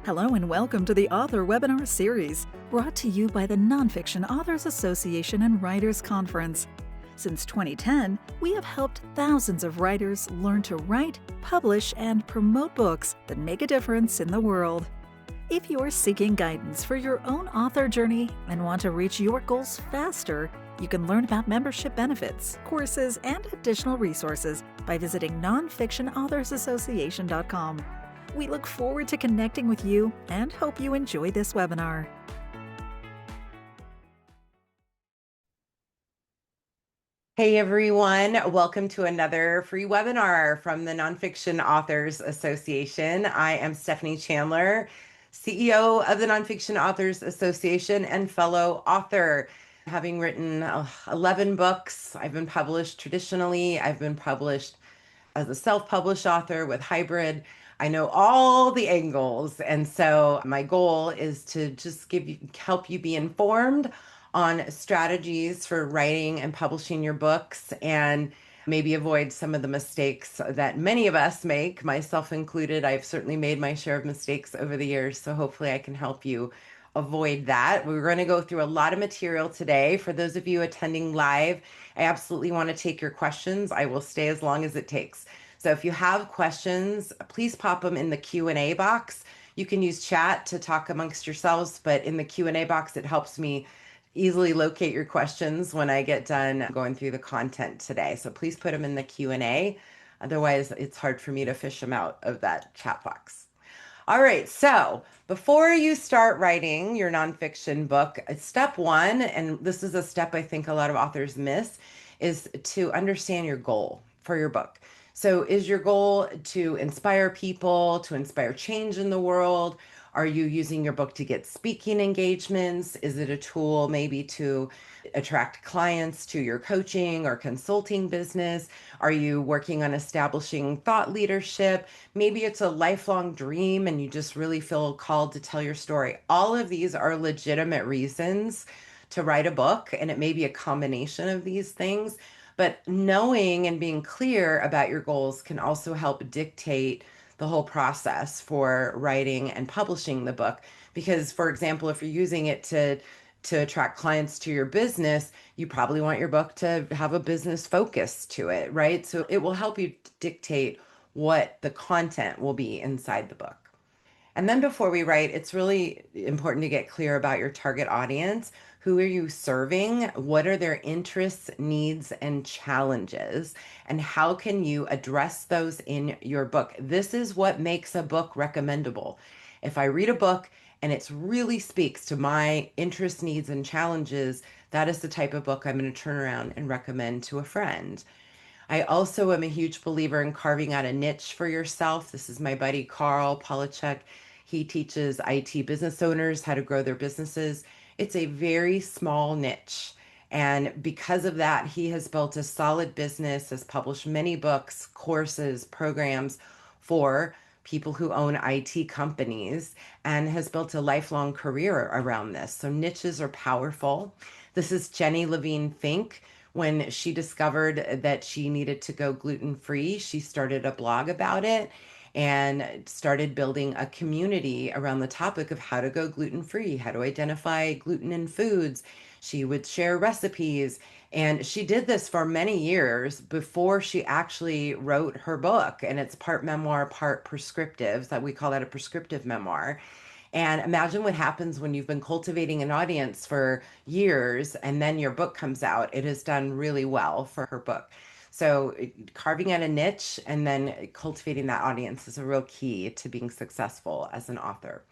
Hello and welcome to the Author Webinar Series, brought to you by the Nonfiction Authors Association and Writers Conference. Since 2010, we have helped thousands of writers learn to write, publish, and promote books that make a difference in the world. If you are seeking guidance for your own author journey and want to reach your goals faster, you can learn about membership benefits, courses, and additional resources by visiting nonfictionauthorsassociation.com. We look forward to connecting with you and hope you enjoy this webinar. Hey everyone, welcome to another free webinar from the Nonfiction Authors Association. I am Stephanie Chandler, CEO of the Nonfiction Authors Association and fellow author. Having written 11 books, I've been published traditionally, I've been published as a self-published author with hybrid. I know all the angles, and so my goal is to just help you be informed on strategies for writing and publishing your books and maybe avoid some of the mistakes that many of us make, myself included. I've certainly made my share of mistakes over the years, so hopefully I can help you avoid that. We're going to go through a lot of material today. For those of you attending live, I absolutely want to take your questions. I will stay as long as it takes. So if you have questions, please pop them in the Q&A box. You can use chat to talk amongst yourselves, but in the Q&A box, it helps me easily locate your questions when I get done going through the content today. So please put them in the Q&A. Otherwise, it's hard for me to fish them out of that chat box. All right, so before you start writing your nonfiction book, step one, and this is a step I think a lot of authors miss, is to understand your goal for your book. So is your goal to inspire people, to inspire change in the world? Are you using your book to get speaking engagements? Is it a tool maybe to attract clients to your coaching or consulting business? Are you working on establishing thought leadership? Maybe it's a lifelong dream and you just really feel called to tell your story. All of these are legitimate reasons to write a book, and it may be a combination of these things. But knowing and being clear about your goals can also help dictate the whole process for writing and publishing the book. Because, for example, if you're using it to attract clients to your business, you probably want your book to have a business focus to it, right? So it will help you dictate what the content will be inside the book. And then before we write, it's really important to get clear about your target audience. Who are you serving? What are their interests, needs, and challenges? And how can you address those in your book? This is what makes a book recommendable. If I read a book and it really speaks to my interests, needs, and challenges, that is the type of book I'm going to turn around and recommend to a friend. I also am a huge believer in carving out a niche for yourself. This is my buddy Carl Polachek. He teaches IT business owners how to grow their businesses. It's a very small niche. And because of that, he has built a solid business, has published many books, courses, programs for people who own IT companies, and has built a lifelong career around this. So niches are powerful. This is Jenny Levine Fink. When she discovered that she needed to go gluten-free, she started a blog about it and started building a community around the topic of how to go gluten-free, how to identify gluten in foods. She would share recipes, and she did this for many years before she actually wrote her book. And it's part memoir, part prescriptive. That we call that a prescriptive memoir. And imagine what happens when you've been cultivating an audience for years and then your book comes out. It has done really well for her book. So carving out a niche and then cultivating that audience is a real key to being successful as an author.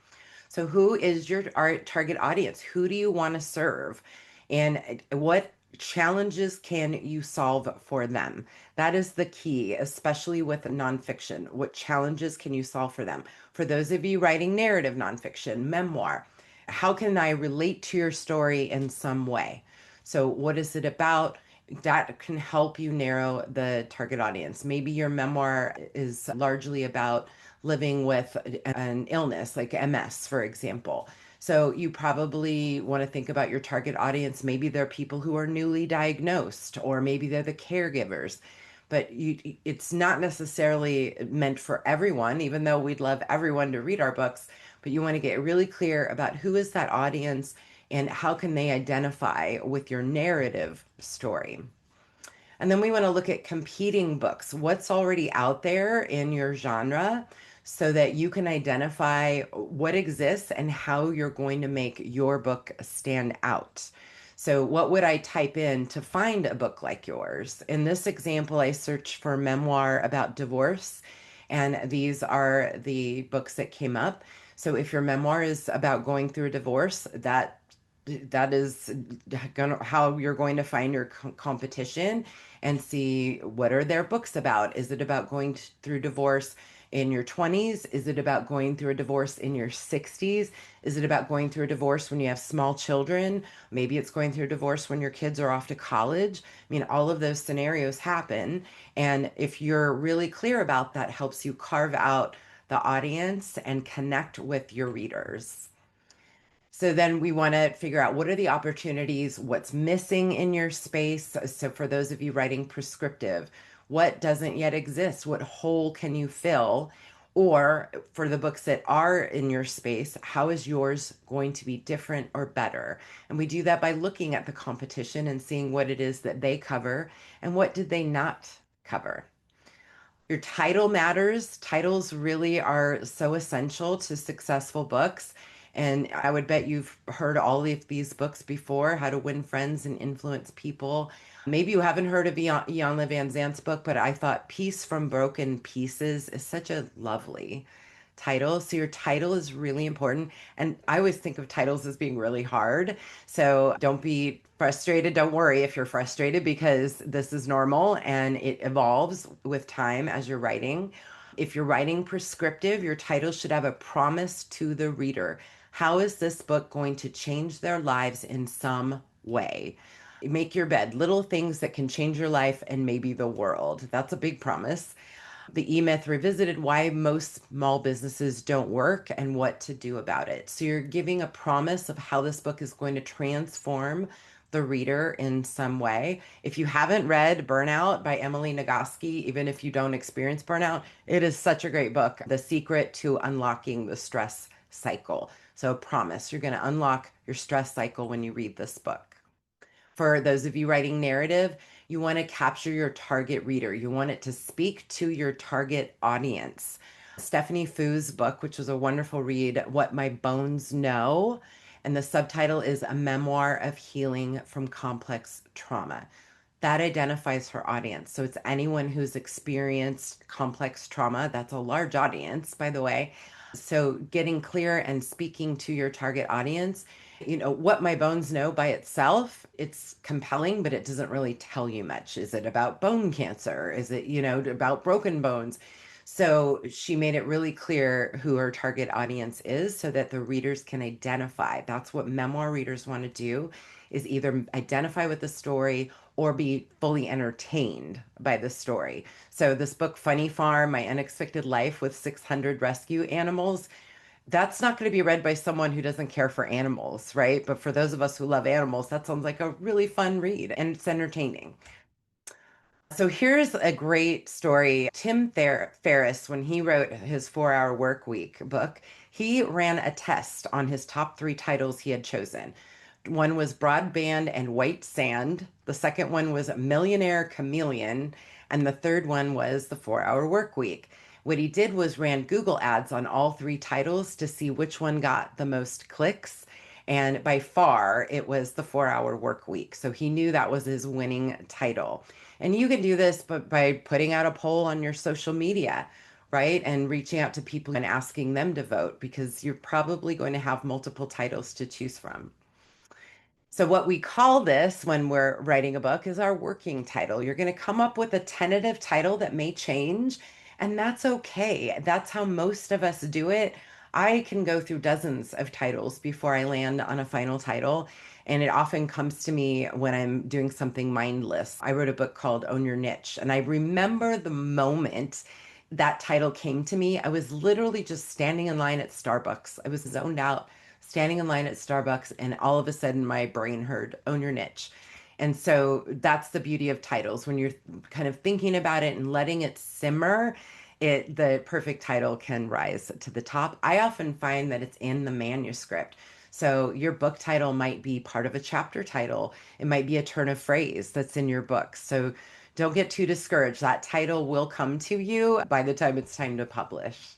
So who is your target audience? Who do you want to serve? And what challenges can you solve for them? That is the key, especially with nonfiction. What challenges can you solve for them? For those of you writing narrative nonfiction, memoir, how can I relate to your story in some way? So what is it about? That can help you narrow the target audience. Maybe your memoir is largely about living with an illness like MS, for example. So you probably want to think about your target audience. Maybe they're people who are newly diagnosed, or maybe they're the caregivers. But it's not necessarily meant for everyone, even though we'd love everyone to read our books. but you want to get really clear about who is that audience and how can they identify with your narrative story. And then we want to look at competing books, what's already out there in your genre, so that you can identify what exists and how you're going to make your book stand out. So, what would I type in to find a book like yours? In this example, I searched for memoir about divorce, and these are the books that came up. So, if your memoir is about going through a divorce, that is how you're going to find your competition and see what are their books about. Is it about going through divorce in your 20s? Is it about going through a divorce in your 60s? Is it about going through a divorce when you have small children? Maybe it's going through a divorce when your kids are off to college. I mean, all of those scenarios happen. And if you're really clear about that, helps you carve out the audience and connect with your readers. So then we want to figure out what are the opportunities, what's missing in your space. So for those of you writing prescriptive, what doesn't yet exist? What hole can you fill? Or for the books that are in your space, how is yours going to be different or better? And we do that by looking at the competition and seeing what it is that they cover and what did they not cover. Your title matters. Titles really are so essential to successful books. And I would bet you've heard all of these books before, How to Win Friends and Influence People. Maybe you haven't heard of Ianla Van Zant's book, but I thought Peace from Broken Pieces is such a lovely title. So your title is really important. And I always think of titles as being really hard. So don't be frustrated. Don't worry if you're frustrated because this is normal and it evolves with time as you're writing. If you're writing prescriptive, your title should have a promise to the reader. How is this book going to change their lives in some way? Make your bed, little things that can change your life and maybe the world. That's a big promise. The E-Myth Revisited, why most small businesses don't work and what to do about it. So you're giving a promise of how this book is going to transform the reader in some way. If you haven't read Burnout by Emily Nagoski, even if you don't experience burnout, it is such a great book. The Secret to Unlocking the Stress Cycle. So promise, you're going to unlock your stress cycle when you read this book. For those of you writing narrative, you want to capture your target reader. You want it to speak to your target audience. Stephanie Foo's book, which was a wonderful read, What My Bones Know, and the subtitle is A Memoir of Healing from Complex Trauma. That identifies her audience. So it's anyone who's experienced complex trauma. That's a large audience, by the way. So getting clear and speaking to your target audience, What My Bones Know by itself, it's compelling, but it doesn't really tell you much. Is it about bone cancer? Is it, about broken bones? So she made it really clear who her target audience is so that the readers can identify. That's what memoir readers want to do, is either identify with the story or be fully entertained by the story. So this book, Funny Farm, My Unexpected Life with 600 Rescue Animals, that's not going to be read by someone who doesn't care for animals, right? But for those of us who love animals, that sounds like a really fun read and it's entertaining. So here's a great story. Tim Ferriss, when he wrote his 4 Hour Work Week book, he ran a test on his top three titles he had chosen. One was Broadband and White Sand. The second one was Millionaire Chameleon. And the third one was The 4 Hour Work Week. What he did was ran Google ads on all three titles to see which one got the most clicks. And by far, it was The 4 Hour Work Week. So he knew that was his winning title. And you can do this by putting out a poll on your social media, right? And reaching out to people and asking them to vote because you're probably going to have multiple titles to choose from. So, what we call this when we're writing a book is our working title. You're going to come up with a tentative title that may change, and that's okay. That's how most of us do it. I can go through dozens of titles before I land on a final title, and it often comes to me when I'm doing something mindless. I wrote a book called Own Your Niche, and I remember the moment that title came to me. I was literally just standing in line at Starbucks. I was zoned out standing in line at Starbucks, and all of a sudden my brain heard Own Your Niche. And so that's the beauty of titles when you're kind of thinking about it and letting it simmer. the perfect title can rise to the top. I often find that it's in the manuscript. So your book title might be part of a chapter title. It might be a turn of phrase that's in your book. So don't get too discouraged. That title will come to you by the time it's time to publish.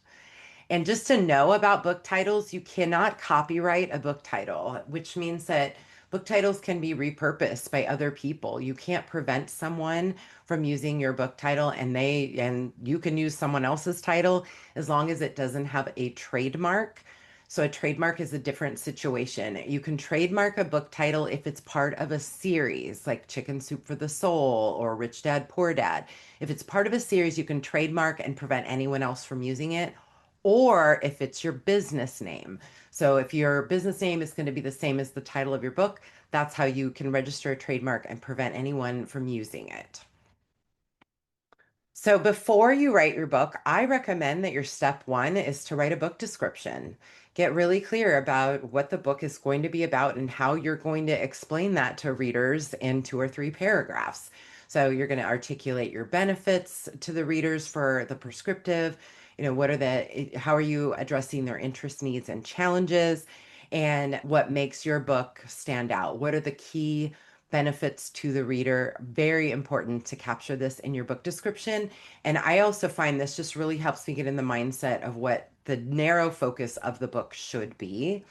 And just to know about book titles, you cannot copyright a book title, which means that book titles can be repurposed by other people. You can't prevent someone from using your book title and you can use someone else's title as long as it doesn't have a trademark. So a trademark is a different situation. You can trademark a book title if it's part of a series, like Chicken Soup for the Soul or Rich Dad Poor Dad. If it's part of a series, you can trademark and prevent anyone else from using it, or if it's your business name. So if your business name is going to be the same as the title of your book, that's how you can register a trademark and prevent anyone from using it. So before you write your book, I recommend that your step one is to write a book description. Get really clear about what the book is going to be about and how you're going to explain that to readers in 2 or 3 paragraphs. So you're going to articulate your benefits to the readers for the prescriptive. How are you addressing their interests, needs, and challenges? And what makes your book stand out? What are the key benefits to the reader? Very important to capture this in your book description. And I also find this just really helps me get in the mindset of what the narrow focus of the book should be.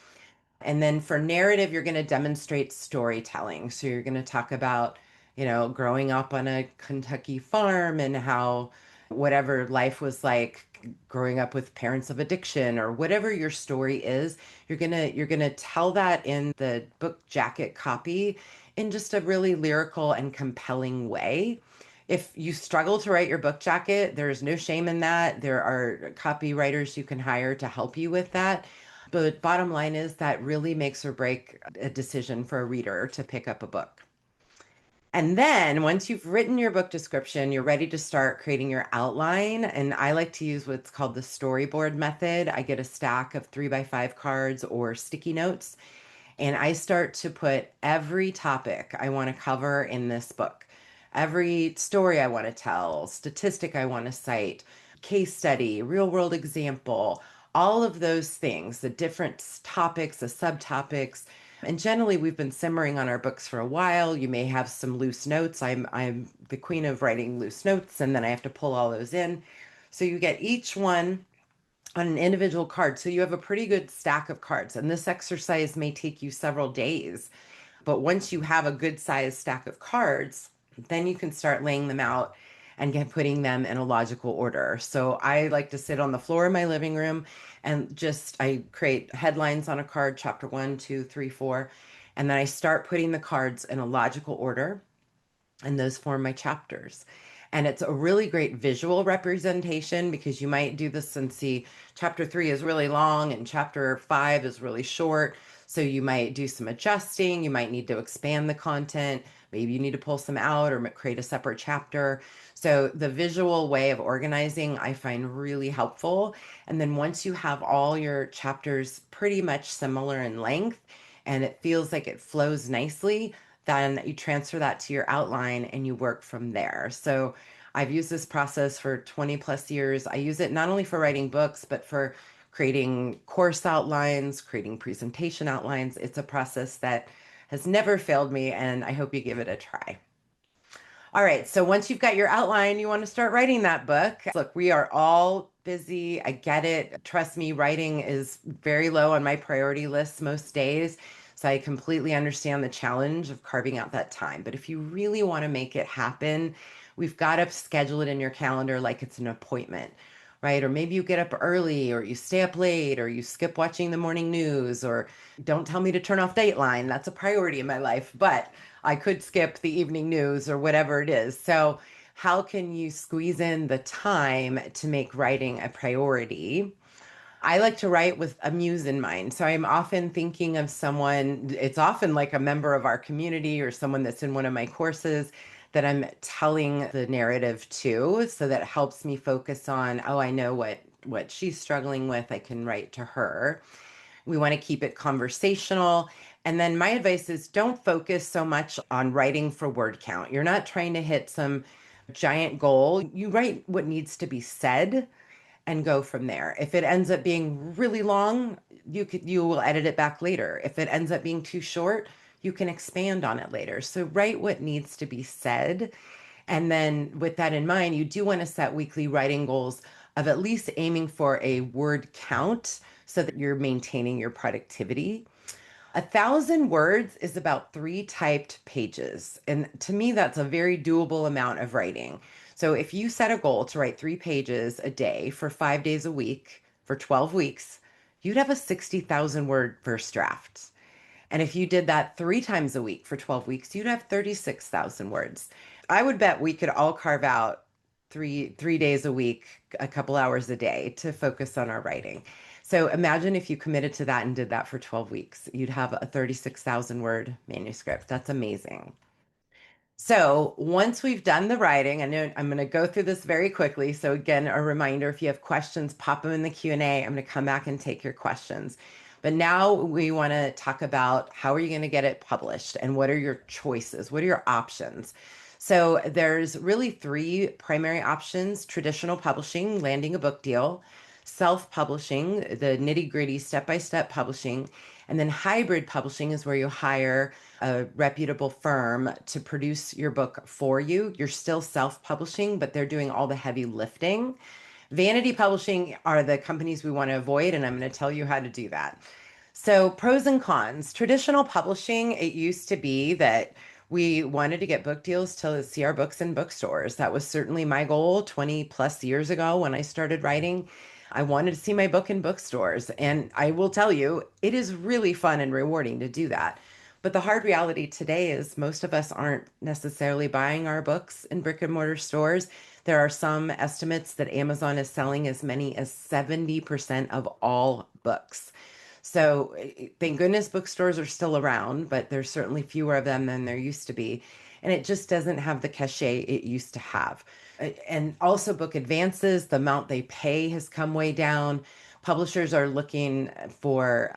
And then for narrative, you're going to demonstrate storytelling. So you're going to talk about, growing up on a Kentucky farm and how whatever life was like growing up with parents of addiction or whatever your story is, you're going to tell that in the book jacket copy in just a really lyrical and compelling way. If you struggle to write your book jacket, there's no shame in that. There are copywriters you can hire to help you with that. But bottom line is that really makes or break a decision for a reader to pick up a book. And then once you've written your book description, you're ready to start creating your outline. And I like to use what's called the storyboard method. I get a stack of 3x5 cards or sticky notes, and I start to put every topic I want to cover in this book, every story I want to tell, statistic I want to cite, case study, real world example, all of those things, the different topics, the subtopics. And generally, we've been simmering on our books for a while. You may have some loose notes. I'm the queen of writing loose notes, and then I have to pull all those in. So you get each one on an individual card. So you have a pretty good stack of cards. And this exercise may take you several days. But once you have a good sized stack of cards, then you can start laying them out and putting them in a logical order. So I like to sit on the floor in my living room and I create headlines on a card, chapter 1, 2, 3, 4, and then I start putting the cards in a logical order, and those form my chapters. And it's a really great visual representation because you might do this and see chapter 3 is really long and chapter 5 is really short. So you might do some adjusting. You might need to expand the content. Maybe you need to pull some out or create a separate chapter. So the visual way of organizing I find really helpful. And then once you have all your chapters pretty much similar in length and it feels like it flows nicely, then you transfer that to your outline and you work from there. So I've used this process for 20 plus years. I use it not only for writing books, but for creating course outlines, creating presentation outlines. It's a process that has never failed me, and I hope you give it a try. All right, so once you've got your outline, you want to start writing that book. Look, we are all busy. I get it. Trust me, writing is very low on my priority list most days. So I completely understand the challenge of carving out that time. But if you really want to make it happen, we've got to schedule it in your calendar like it's an appointment, right? Or maybe you get up early, or you stay up late, or you skip watching the morning news, or don't tell me to turn off Dateline. That's a priority in my life, but I could skip the evening news or whatever it is. So, how can you squeeze in the time to make writing a priority? I like to write with a muse in mind. So I'm often thinking of someone, it's often like a member of our community or someone that's in one of my courses that I'm telling the narrative to. So that helps me focus on, oh, I know what she's struggling with. I can write to her. We want to keep it conversational. And then my advice is don't focus so much on writing for word count. You're not trying to hit some giant goal, you write what needs to be said and go from there. If it ends up being really long, you will edit it back later. If it ends up being too short, you can expand on it later. So write what needs to be said. And then with that in mind, you do want to set weekly writing goals of at least aiming for a word count so that you're maintaining your productivity. 1,000 words is about 3 typed pages. And to me, that's a very doable amount of writing. So if you set a goal to write 3 pages a day for 5 days a week for 12 weeks, you'd have a 60,000 word first draft. And if you did that 3 times a week for 12 weeks, you'd have 36,000 words. I would bet we could all carve out three days a week, a couple hours a day to focus on our writing. So imagine if you committed to that and did that for 12 weeks, you'd have a 36,000 word manuscript. That's amazing. So once we've done the writing, I know I'm going to go through this very quickly. So again, a reminder, if you have questions, pop them in the Q&A. I'm going to come back and take your questions. But now we want to talk about how are you going to get it published and what are your choices? What are your options? So there's really 3 primary options: traditional publishing, landing a book deal; self-publishing, the nitty-gritty step-by-step publishing; and then hybrid publishing is where you hire a reputable firm to produce your book for you. You're still self-publishing, but they're doing all the heavy lifting. Vanity publishing are the companies we want to avoid, and I'm going to tell you how to do that. So, pros and cons. Traditional publishing, it used to be that we wanted to get book deals to see our books in bookstores. That was certainly my goal 20 plus years ago when I started writing. I wanted to see my book in bookstores. And I will tell you, it is really fun and rewarding to do that. But the hard reality today is most of us aren't necessarily buying our books in brick and mortar stores. There are some estimates that Amazon is selling as many as 70% of all books. So thank goodness bookstores are still around, but there's certainly fewer of them than there used to be. And it just doesn't have the cachet it used to have. And also book advances, the amount they pay has come way down. Publishers are looking for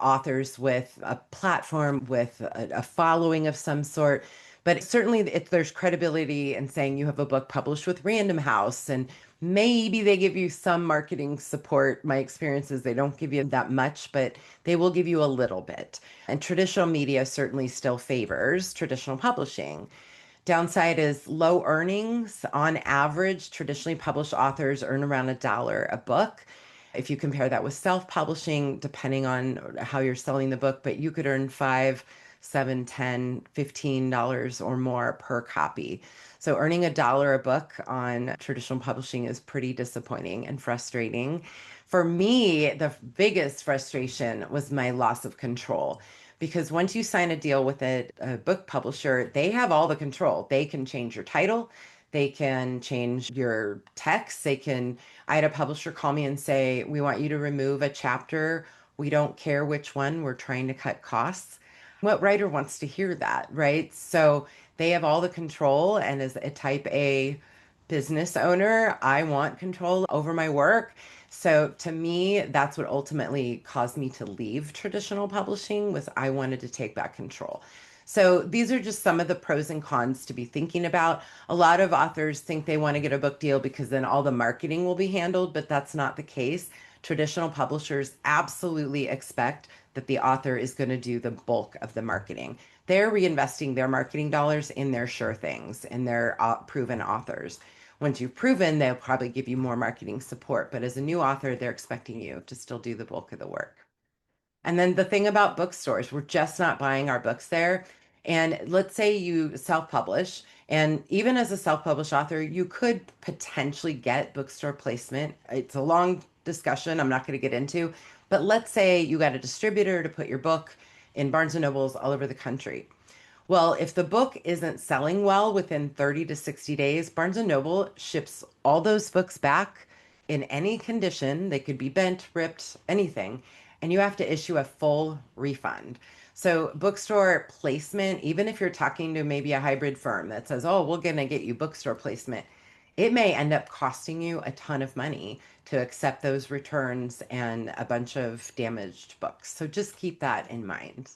authors with a platform, with a following of some sort. But certainly, if there's credibility in saying you have a book published with Random House, and maybe they give you some marketing support. My experience is they don't give you that much, but they will give you a little bit. And traditional media certainly still favors traditional publishing. Downside is low earnings. On average, traditionally published authors earn around $1 a book. If you compare that with self-publishing, depending on how you're selling the book, but you could earn 5, 7, 10, $15 or more per copy. So earning $1 a book on traditional publishing is pretty disappointing and frustrating. For me, the biggest frustration was my loss of control. Because once you sign a deal with a book publisher, they have all the control. They can change your title, they can change your text. I had a publisher call me and say, "We want you to remove a chapter. We don't care which one. We're trying to cut costs." What writer wants to hear that, right? So they have all the control. And as a type A business owner, I want control over my work. So to me, that's what ultimately caused me to leave traditional publishing was I wanted to take back control. So these are just some of the pros and cons to be thinking about. A lot of authors think they want to get a book deal because then all the marketing will be handled, but that's not the case. Traditional publishers absolutely expect that the author is going to do the bulk of the marketing. They're reinvesting their marketing dollars in their sure things, in their proven authors. Once you've proven, they'll probably give you more marketing support. But as a new author, they're expecting you to still do the bulk of the work. And then the thing about bookstores, we're just not buying our books there. And let's say you self-publish, and even as a self-published author, you could potentially get bookstore placement. It's a long discussion I'm not going to get into, but let's say you got a distributor to put your book in Barnes and Nobles all over the country. Well, if the book isn't selling well within 30 to 60 days, Barnes and Noble ships all those books back in any condition. They could be bent, ripped, anything, and you have to issue a full refund. So, bookstore placement, even if you're talking to maybe a hybrid firm that says, "Oh, we're going to get you bookstore placement," it may end up costing you a ton of money to accept those returns and a bunch of damaged books. So, just keep that in mind.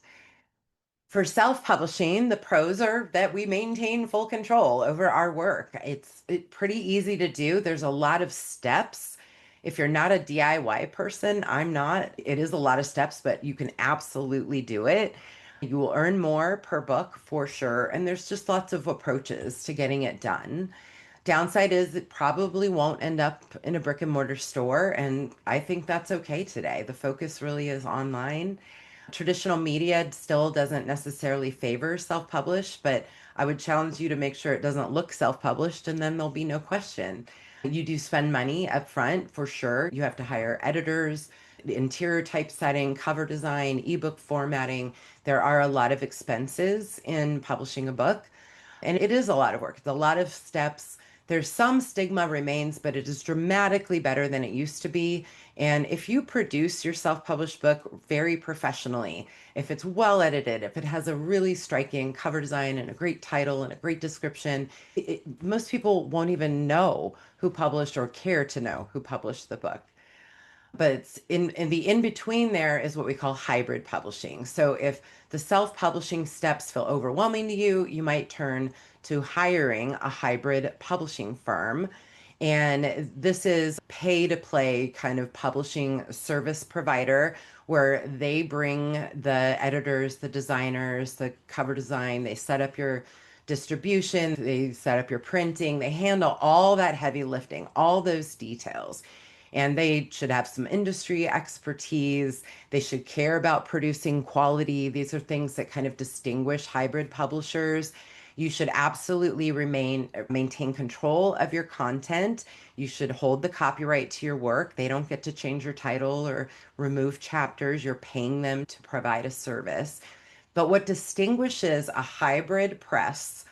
For self-publishing, the pros are that we maintain full control over our work. It's pretty easy to do. There's a lot of steps. If you're not a DIY person, I'm not. It is a lot of steps, but you can absolutely do it. You will earn more per book for sure, and there's just lots of approaches to getting it done. Downside is it probably won't end up in a brick and mortar store, and I think that's okay today. The focus really is online. Traditional media still doesn't necessarily favor self-published, but I would challenge you to make sure it doesn't look self-published, and then there'll be no question. You do spend money up front for sure. You have to hire editors, interior typesetting, cover design, ebook formatting. There are a lot of expenses in publishing a book. And it is a lot of work. It's a lot of steps. There's some stigma remains, but it is dramatically better than it used to be. And if you produce your self-published book very professionally, if it's well edited, if it has a really striking cover design and a great title and a great description, most people won't even know who published or care to know who published the book. But it's in the in between there is what we call hybrid publishing. So if the self-publishing steps feel overwhelming to you, you might turn to hiring a hybrid publishing firm. And this is pay to play kind of publishing service provider where they bring the editors, the designers, the cover design, they set up your distribution, they set up your printing, they handle all that heavy lifting, all those details. And they should have some industry expertise. They should care about producing quality. These are things that kind of distinguish hybrid publishers. You should absolutely maintain control of your content. You should hold the copyright to your work. They don't get to change your title or remove chapters. You're paying them to provide a service. But what distinguishes a hybrid press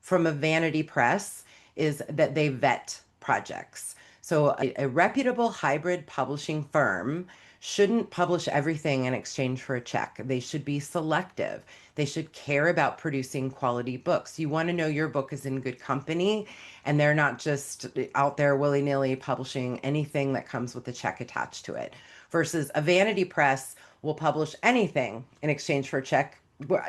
from a vanity press is that they vet projects. So a reputable hybrid publishing firm shouldn't publish everything in exchange for a check. They should be selective. They should care about producing quality books. You want to know your book is in good company and they're not just out there willy-nilly publishing anything that comes with a check attached to it. Versus a vanity press will publish anything in exchange for a check,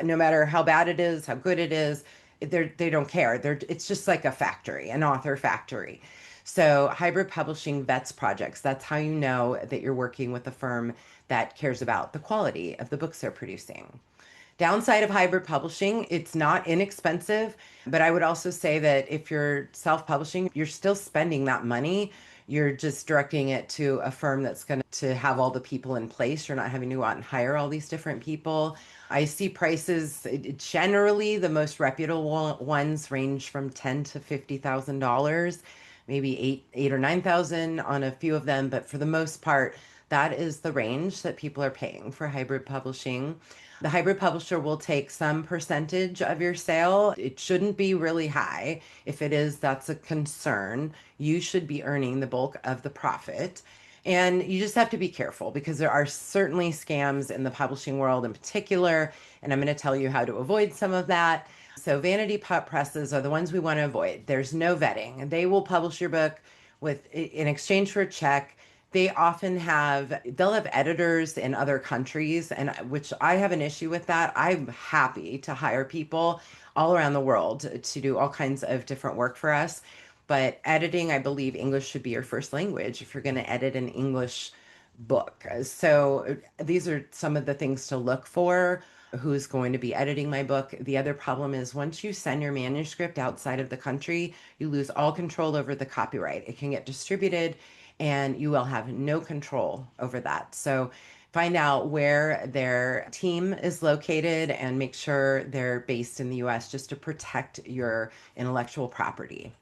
no matter how bad it is, how good it is. They don't care. It's just like a factory, an author factory. So hybrid publishing vets projects. That's how you know that you're working with a firm that cares about the quality of the books they're producing. Downside of hybrid publishing, it's not inexpensive, but I would also say that if you're self-publishing, you're still spending that money. You're just directing it to a firm that's going to have all the people in place. You're not having to go out and hire all these different people. I see prices, generally the most reputable ones range from ten to $50,000, maybe eight or 9,000 on a few of them, but for the most part, that is the range that people are paying for hybrid publishing. The hybrid publisher will take some percentage of your sale. It shouldn't be really high. If it is, that's a concern. You should be earning the bulk of the profit. And you just have to be careful because there are certainly scams in the publishing world in particular. And I'm going to tell you how to avoid some of that. So, vanity presses are the ones we want to avoid. There's no vetting. They will publish your book in exchange for a check. They'll have editors in other countries, and which I have an issue with that. I'm happy to hire people all around the world to do all kinds of different work for us. But editing, I believe English should be your first language if you're going to edit an English book. So these are some of the things to look for. Who's going to be editing my book? The other problem is once you send your manuscript outside of the country, you lose all control over the copyright. It can get distributed and you will have no control over that. So find out where their team is located and make sure they're based in the US just to protect your intellectual property.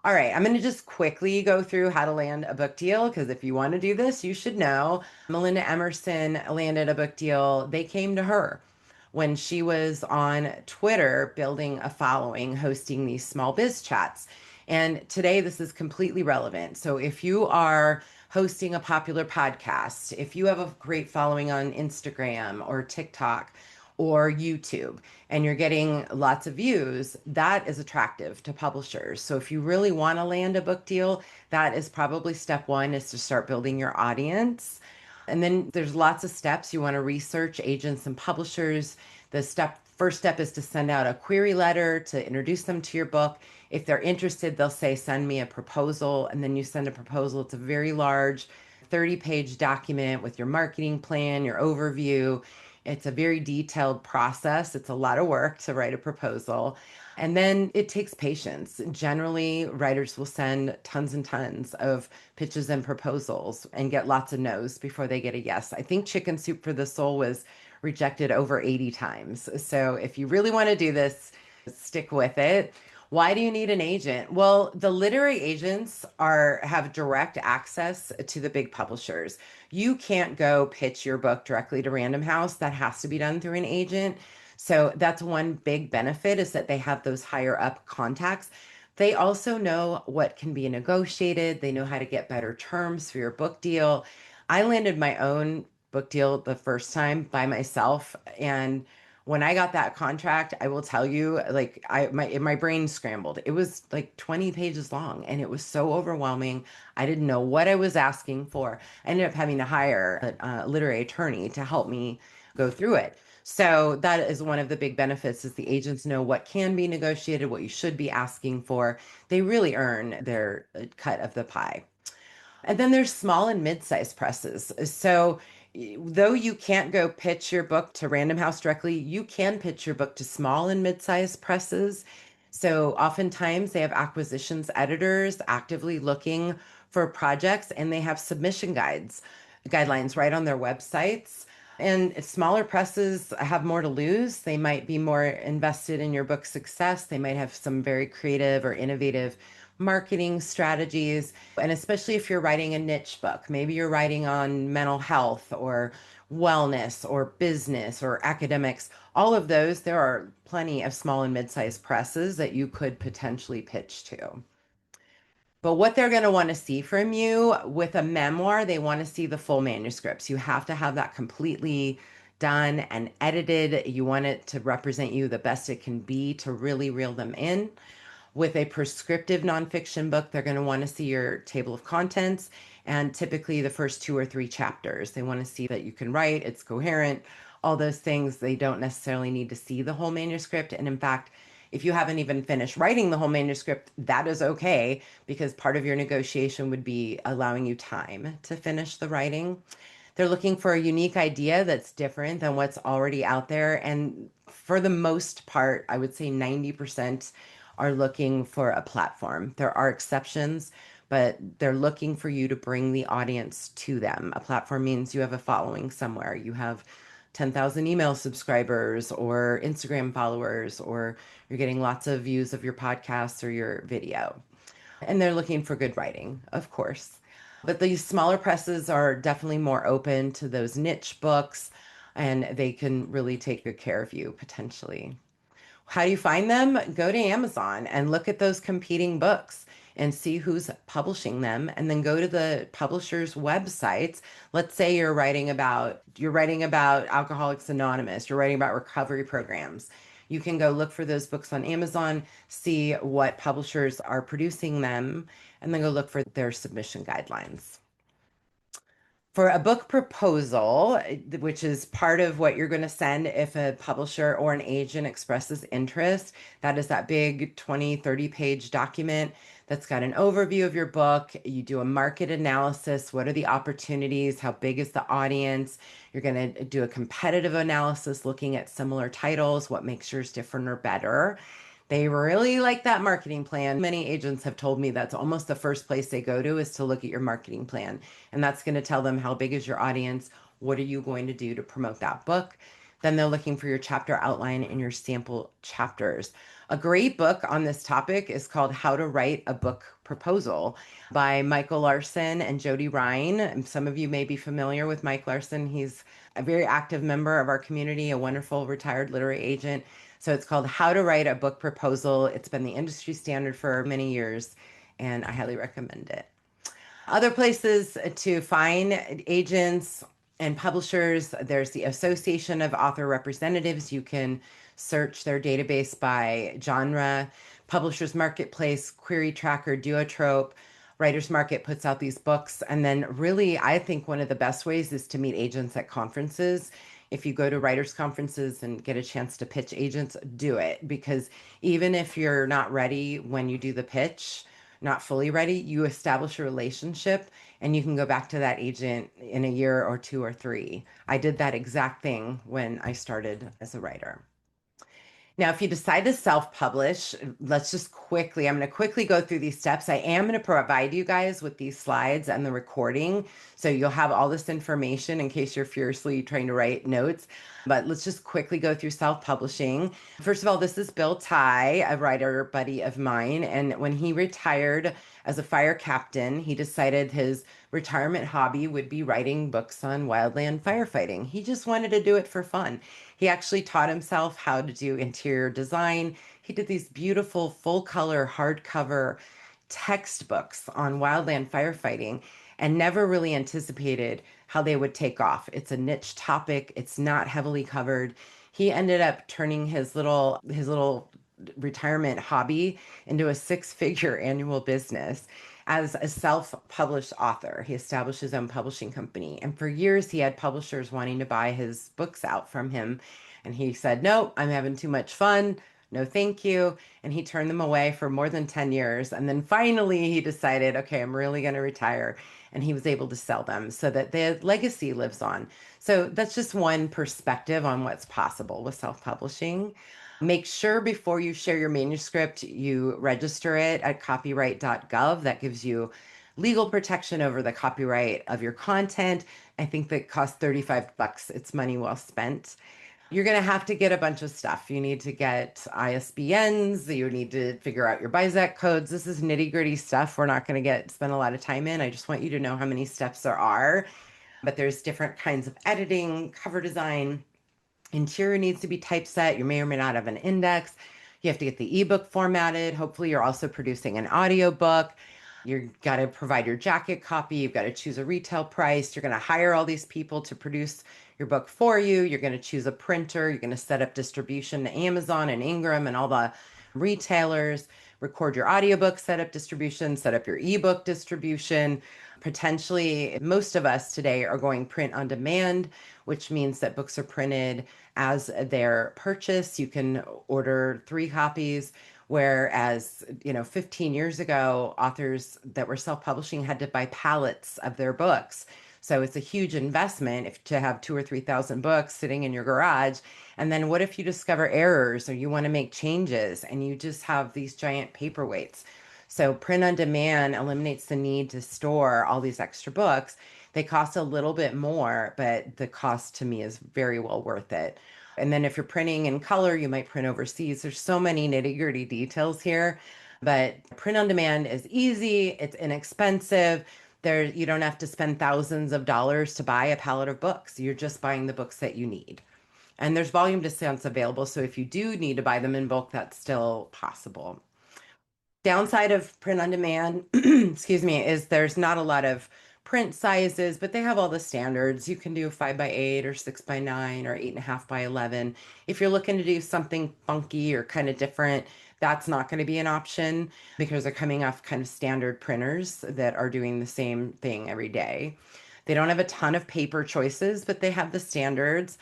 All right, I'm going to just quickly go through how to land a book deal because if you want to do this, you should know. Melinda Emerson landed a book deal. They came to her when she was on Twitter building a following, hosting these small biz chats. And today, this is completely relevant. So if you are hosting a popular podcast, if you have a great following on Instagram or TikTok, or YouTube, and you're getting lots of views, that is attractive to publishers. So if you really want to land a book deal, that is probably step one is to start building your audience. And then there's lots of steps. You want to research agents and publishers. First step is to send out a query letter to introduce them to your book. If they're interested, they'll say, send me a proposal. And then you send a proposal. It's a very large 30-page document with your marketing plan, your overview. It's a very detailed process. It's a lot of work to write a proposal. And then it takes patience. Generally, writers will send tons and tons of pitches and proposals and get lots of no's before they get a yes. I think Chicken Soup for the Soul was rejected over 80 times. So if you really want to do this, stick with it. Why do you need an agent? Well, the literary agents have direct access to the big publishers. You can't go pitch your book directly to Random House. That has to be done through an agent. So that's one big benefit, is that they have those higher up contacts. They also know what can be negotiated. They know how to get better terms for your book deal. I landed my own book deal the first time by myself, and when I got that contract, I will tell you, like, my brain scrambled. It was like 20 pages long, and it was so overwhelming. I didn't know what I was asking for. I ended up having to hire a literary attorney to help me go through it. So that is one of the big benefits, is the agents know what can be negotiated, what you should be asking for. They really earn their cut of the pie. And then there's small and mid-sized presses. So though you can't go pitch your book to Random House directly, you can pitch your book to small and mid-sized presses. So oftentimes they have acquisitions editors actively looking for projects, and they have submission guidelines right on their websites. And smaller presses have more to lose. They might be more invested in your book's success. They might have some very creative or innovative marketing strategies. And especially if you're writing a niche book, maybe you're writing on mental health or wellness or business or academics, all of those, there are plenty of small and mid-sized presses that you could potentially pitch to. But what they're going to want to see from you with a memoir, they want to see the full manuscripts. You have to have that completely done and edited. You want it to represent you the best it can be to really reel them in. With a prescriptive nonfiction book, they're going to want to see your table of contents and typically the first 2 or 3 chapters. They want to see that you can write, it's coherent, all those things. They don't necessarily need to see the whole manuscript. And in fact, if you haven't even finished writing the whole manuscript, that is okay, because part of your negotiation would be allowing you time to finish the writing. They're looking for a unique idea that's different than what's already out there. And for the most part, I would say 90% are looking for a platform. There are exceptions, but they're looking for you to bring the audience to them. A platform means you have a following somewhere. You have 10,000 email subscribers or Instagram followers, or you're getting lots of views of your podcast or your video. And they're looking for good writing, of course. But these smaller presses are definitely more open to those niche books, and they can really take good care of you potentially. How do you find them? Go to Amazon and look at those competing books and see who's publishing them, and then go to the publishers' websites. Let's say you're writing about Alcoholics Anonymous, you're writing about recovery programs. You can go look for those books on Amazon, see what publishers are producing them, and then go look for their submission guidelines. For a book proposal, which is part of what you're going to send if a publisher or an agent expresses interest, that is that big 20, 30-page document that's got an overview of your book. You do a market analysis. What are the opportunities? How big is the audience? You're going to do a competitive analysis looking at similar titles. What makes yours different or better? They really like that marketing plan. Many agents have told me that's almost the first place they go to, is to look at your marketing plan. And that's going to tell them, how big is your audience? What are you going to do to promote that book? Then they're looking for your chapter outline and your sample chapters. A great book on this topic is called How to Write a Book Proposal by Michael Larson and Jody Ryan. And some of you may be familiar with Mike Larson. He's a very active member of our community, a wonderful retired literary agent. So it's called How to Write a Book Proposal. It's been the industry standard for many years, and I highly recommend it. Other places to find agents and publishers, there's the Association of Author Representatives. You can search their database by genre, Publishers Marketplace, Query Tracker, Duotrope. Writers Market puts out these books. And then, really, I think one of the best ways is to meet agents at conferences. If you go to writers' conferences and get a chance to pitch agents, do it because even if you're not ready when you do the pitch, not fully ready, you establish a relationship and you can go back to that agent in a year or two or three. I did that exact thing when I started as a writer. Now, if you decide to self-publish, let's just quickly, I'm going to quickly go through these steps. I am going to provide you guys with these slides and the recording. So you'll have all this information in case you're furiously trying to write notes. But let's just quickly go through self-publishing. First of all, this is Bill Ty, a writer buddy of mine. And when he retired as a fire captain, he decided his retirement hobby would be writing books on wildland firefighting. He just wanted to do it for fun. He actually taught himself how to do interior design. He did these beautiful full color hardcover textbooks on wildland firefighting and never really anticipated how they would take off. It's a niche topic. It's not heavily covered. He ended up turning his little retirement hobby into a six-figure annual business as a self-published author. He established his own publishing company. And for years, he had publishers wanting to buy his books out from him. And he said, "No, I'm having too much fun. No, thank you." And he turned them away for more than 10 years. And then finally, he decided, okay, I'm really going to retire. And he was able to sell them so that the legacy lives on. So that's just one perspective on what's possible with self-publishing. Make sure before you share your manuscript, you register it at copyright.gov. That gives you legal protection over the copyright of your content. I think that costs 35 bucks. It's money well spent. You're going to have to get a bunch of stuff. You need to get ISBNs. You need to figure out your BISAC codes. This is nitty gritty stuff. We're not going to spend a lot of time in. I just want you to know how many steps there are. But there's different kinds of editing, cover design, interior needs to be typeset. You may or may not have an index. You have to get the ebook formatted. Hopefully, you're also producing an audiobook. You've got to provide your jacket copy. You've got to choose a retail price. You're going to hire all these people to produce your book for you. You're going to choose a printer. You're going to set up distribution to Amazon and Ingram and all the retailers, record your audiobook, set up distribution, set up your ebook distribution. Potentially, most of us today are going print on demand, which means that books are printed as they're purchased. You can order 3 copies. Whereas, 15 years ago, authors that were self-publishing had to buy pallets of their books. So it's a huge investment to have 2 or 3,000 books sitting in your garage. And then what if you discover errors or you want to make changes and you just have these giant paperweights? So print on demand eliminates the need to store all these extra books. They cost a little bit more, but the cost to me is very well worth it. And then if you're printing in color, you might print overseas. There's so many nitty-gritty details here, but print on demand is easy, it's inexpensive. You don't have to spend thousands of dollars to buy a pallet of books. You're just buying the books that you need. And there's volume discounts available, so if you do need to buy them in bulk, that's still possible. Downside of print on demand, excuse me, is there's not a lot of print sizes, but they have all the standards. You can do 5 by 8 or 6 by 9 or 8.5 by 11. If you're looking to do something funky or kind of different, that's not going to be an option because they're coming off kind of standard printers that are doing the same thing every day. They don't have a ton of paper choices, but they have the standards.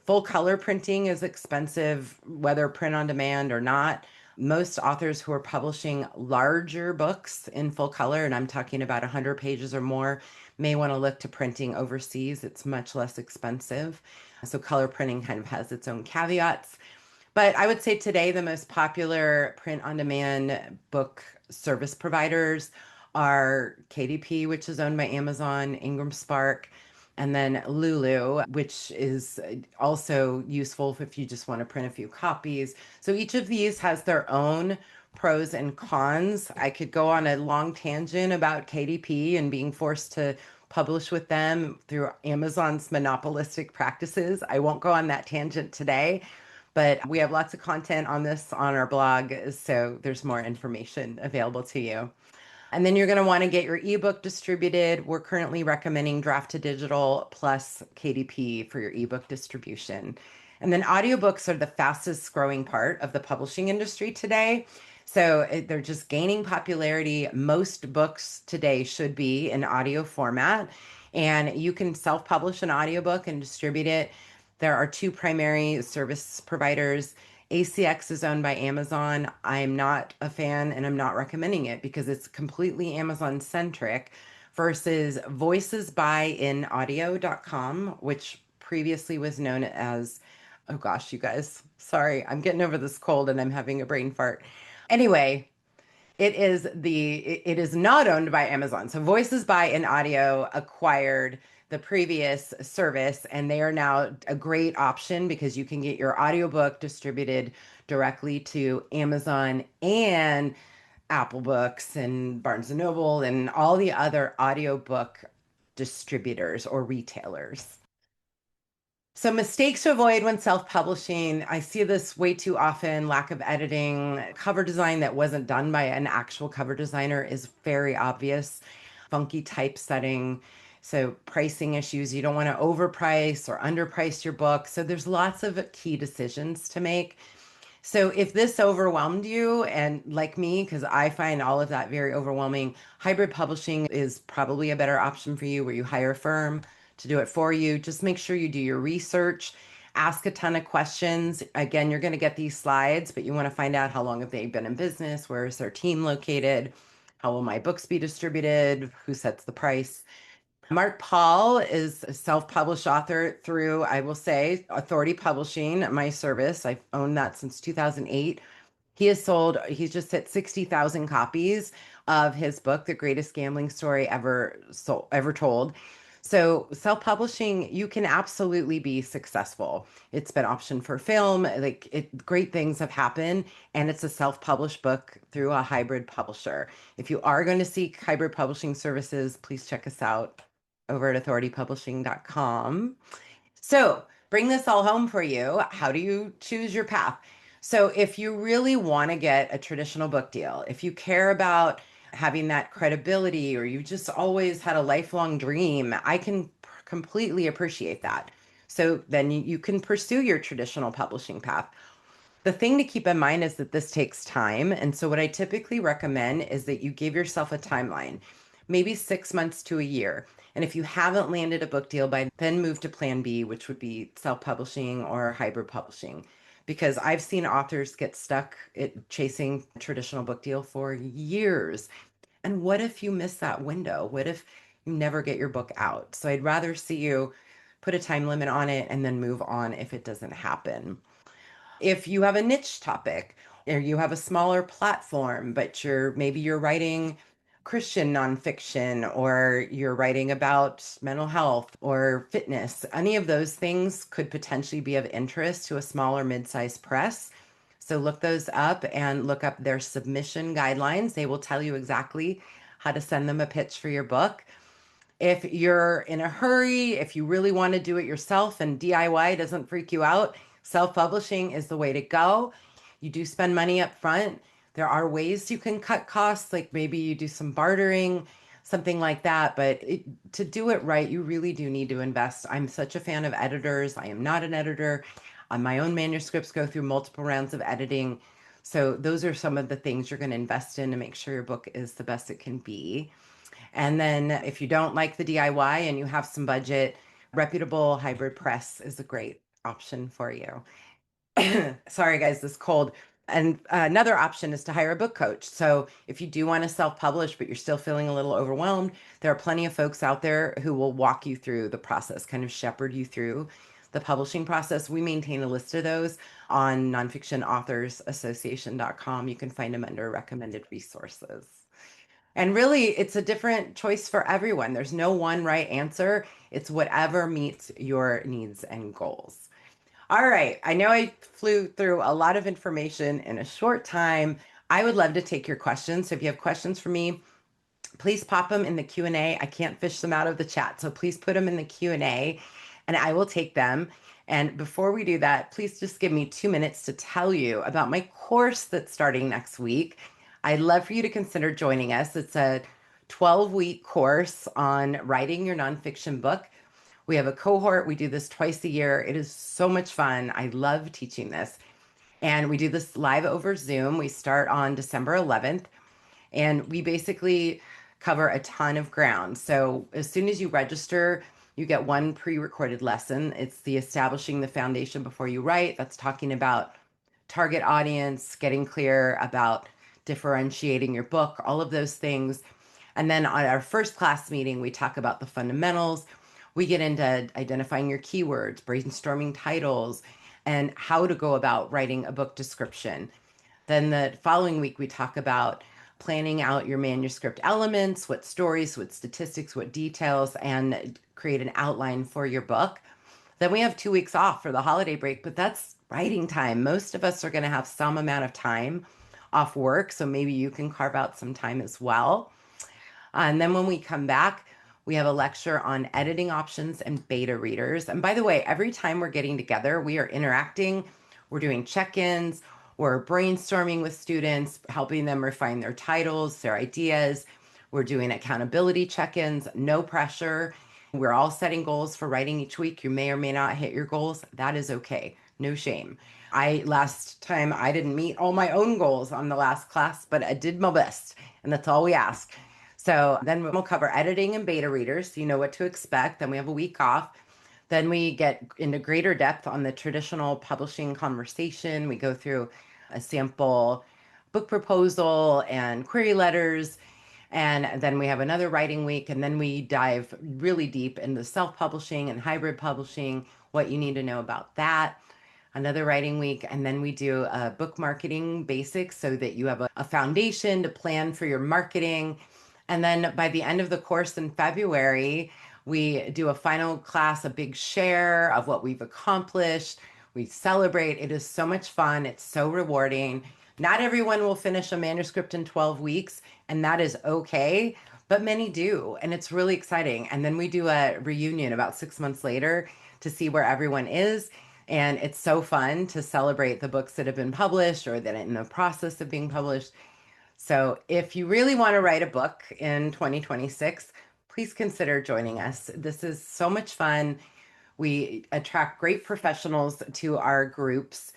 Full color printing is expensive, whether print on demand or not. Most authors who are publishing larger books in full color, and I'm talking about 100 pages or more, may want to look to printing overseas. It's much less expensive. So color printing kind of has its own caveats. But I would say today the most popular print on demand book service providers are KDP, which is owned by Amazon, Ingram Spark, and then Lulu, which is also useful if you just want to print a few copies. So each of these has their own pros and cons. I could go on a long tangent about KDP and being forced to publish with them through Amazon's monopolistic practices. I won't go on that tangent today, but we have lots of content on this on our blog, so there's more information available to you. And then you're going to want to get your ebook distributed. We're currently recommending Draft to Digital plus KDP for your ebook distribution. And then audiobooks are the fastest growing part of the publishing industry today. They're just gaining popularity. Most books today should be in audio format, and you can self-publish an audiobook and distribute it. There are two primary service providers. ACX is owned by Amazon. I'm not a fan and I'm not recommending it because it's completely Amazon centric versus voicesbyinaudio.com, which previously was known as, oh gosh, you guys, sorry, I'm getting over this cold and I'm having a brain fart. Anyway, it is not owned by Amazon. So Voices by an Audio acquired the previous service, and they are now a great option because you can get your audiobook distributed directly to Amazon and Apple Books and Barnes and Noble and all the other audiobook distributors or retailers. So, mistakes to avoid when self publishing. I see this way too often. Lack of editing, cover design that wasn't done by an actual cover designer is very obvious. Funky typesetting. So, pricing issues. You don't want to overprice or underprice your book. So, there's lots of key decisions to make. So if this overwhelmed you, and like me, because I find all of that very overwhelming, hybrid publishing is probably a better option for you where you hire a firm to do it for you. Just make sure you do your research, ask a ton of questions. Again, you're going to get these slides, but you want to find out how long have they been in business? Where is their team located? How will my books be distributed? Who sets the price? Mark Paul is a self-published author through, I will say, Authority Publishing, my service. I've owned that since 2008. He's just hit 60,000 copies of his book, The Greatest Gambling Story Ever Told. So self-publishing, you can absolutely be successful. It's been optioned for film, great things have happened, and it's a self-published book through a hybrid publisher. If you are going to seek hybrid publishing services, please check us out over at authoritypublishing.com. So, bring this all home for you. How do you choose your path? So, if you really want to get a traditional book deal, if you care about having that credibility or you just always had a lifelong dream, I can completely appreciate that. So, then you can pursue your traditional publishing path. The thing to keep in mind is that this takes time. And so, what I typically recommend is that you give yourself a timeline, maybe 6 months to a year. And if you haven't landed a book deal by then, move to plan B, which would be self publishing or hybrid publishing. Because I've seen authors get stuck at chasing a traditional book deal for years. And what if you miss that window? What if you never get your book out? So, I'd rather see you put a time limit on it and then move on if it doesn't happen. If you have a niche topic or you have a smaller platform, but you're writing Christian nonfiction or you're writing about mental health or fitness, any of those things could potentially be of interest to a smaller mid-sized press. So look those up and look up their submission guidelines. They will tell you exactly how to send them a pitch for your book. If you're in a hurry, if you really want to do it yourself and DIY doesn't freak you out, self-publishing is the way to go. You do spend money up front. There are ways you can cut costs, like maybe you do some bartering, something like that. To do it right, you really do need to invest. I'm such a fan of editors. I am not an editor. My own manuscripts go through multiple rounds of editing. So those are some of the things you're going to invest in to make sure your book is the best it can be. And then if you don't like the DIY and you have some budget, reputable hybrid press is a great option for you. Sorry, guys, this cold. And another option is to hire a book coach. So if you do want to self-publish, but you're still feeling a little overwhelmed, there are plenty of folks out there who will walk you through the process, kind of shepherd you through the publishing process. We maintain a list of those on nonfictionauthorsassociation.com. You can find them under recommended resources. And really, it's a different choice for everyone. There's no one right answer. It's whatever meets your needs and goals. All right. I know I flew through a lot of information in a short time. I would love to take your questions. So if you have questions for me, please pop them in the Q&A. I can't fish them out of the chat, so please put them in the Q&A and I will take them. And before we do that, please just give me 2 minutes to tell you about my course that's starting next week. I'd love for you to consider joining us. It's a 12-week course on writing your nonfiction book. We have a cohort. We do this twice a year. It is so much fun. I love teaching this. And we do this live over Zoom. We start on December 11th, and we basically cover a ton of ground. So as soon as you register, you get one pre-recorded lesson. It's the establishing the foundation before you write. That's talking about target audience, getting clear about differentiating your book, all of those things. And then on our first class meeting, we talk about the fundamentals. We get into identifying your keywords, brainstorming titles, and how to go about writing a book description. Then the following week, we talk about planning out your manuscript elements, what stories, what statistics, what details, and create an outline for your book. Then we have 2 weeks off for the holiday break, but that's writing time. Most of us are going to have some amount of time off work, so maybe you can carve out some time as well. And then when we come back, we have a lecture on editing options and beta readers. And by the way, every time we're getting together, we are interacting, we're doing check ins, we're brainstorming with students, helping them refine their titles, their ideas. We're doing accountability check ins, no pressure. We're all setting goals for writing each week. You may or may not hit your goals. That is okay. No shame. Last time I didn't meet all my own goals on the last class, but I did my best, and that's all we ask. So then we'll cover editing and beta readers, so you know what to expect. Then we have a week off. Then we get into greater depth on the traditional publishing conversation. We go through a sample book proposal and query letters. And then we have another writing week. And then we dive really deep into self publishing and hybrid publishing, what you need to know about that. Another writing week. And then we do a book marketing basics so that you have a foundation to plan for your marketing. And then by the end of the course in February, we do a final class, a big share of what we've accomplished. We celebrate. It is so much fun. It's so rewarding. Not everyone will finish a manuscript in 12 weeks, and that is okay, but many do. And it's really exciting. And then we do a reunion about 6 months later to see where everyone is. And it's so fun to celebrate the books that have been published or that are in the process of being published. So if you really want to write a book in 2026, please consider joining us. This is so much fun. We attract great professionals to our groups,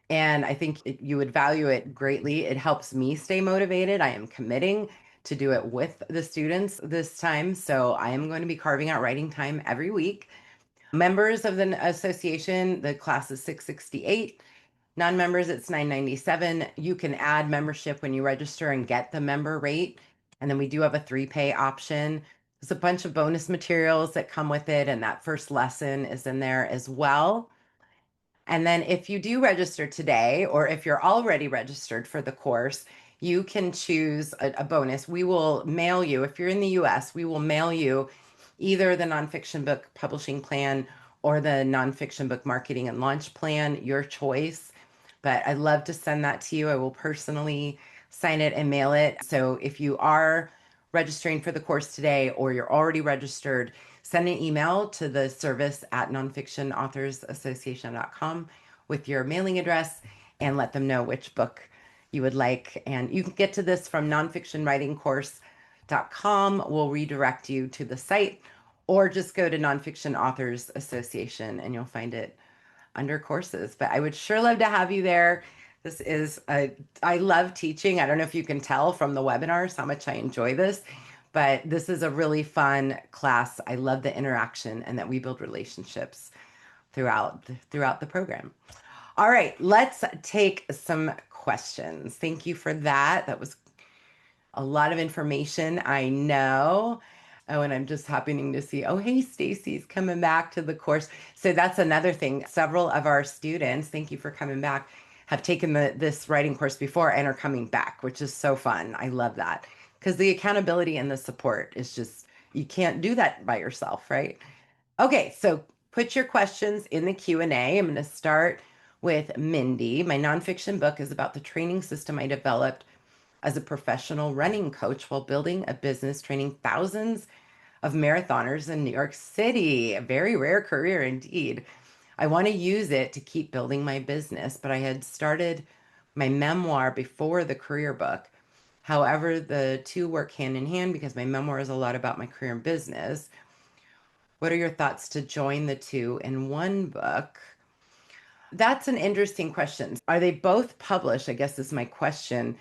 and I think you would value it greatly. It helps me stay motivated. I am committing to do it with the students this time. So I am going to be carving out writing time every week. Members of the association, the class is 668. Non-members, it's 997. You can add membership when you register and get the member rate. And then we do have a 3-pay option. There's a bunch of bonus materials that come with it, and that first lesson is in there as well. And then if you do register today, or if you're already registered for the course, you can choose a bonus. We will mail you, if you're in the US, we will mail you either the nonfiction book publishing plan or the nonfiction book marketing and launch plan, your choice. But I'd love to send that to you. I will personally sign it and mail it. So if you are registering for the course today or you're already registered, send an email to the service at nonfictionauthorsAssociation.com with your mailing address and let them know which book you would like. And you can get to this from nonfictionwritingcourse.com. We'll redirect you to the site, or just go to Nonfiction Authors Association and you'll find it under courses. But I would sure love to have you there. I love teaching. I don't know if you can tell from the webinars how much I enjoy this, but this is a really fun class. I love the interaction and that we build relationships throughout the program. All right, let's take some questions. Thank you for that. That was a lot of information, I know. Oh, and I'm just happening to see, oh, hey, Stacy's coming back to the course. So that's another thing. Several of our students, thank you for coming back, have taken this writing course before and are coming back, which is so fun. I love that because the accountability and the support is just, you can't do that by yourself, right? Okay, so put your questions in the Q&A. I'm going to start with Mindy. My nonfiction book is about the training system I developed as a professional running coach while building a business training thousands of marathoners in New York City. A very rare career indeed. I want to use it to keep building my business, but I had started my memoir before the career book. However, the two work hand in hand because my memoir is a lot about my career and business. What are your thoughts to join the two in one book? That's an interesting question. Are they both published? I guess is my question.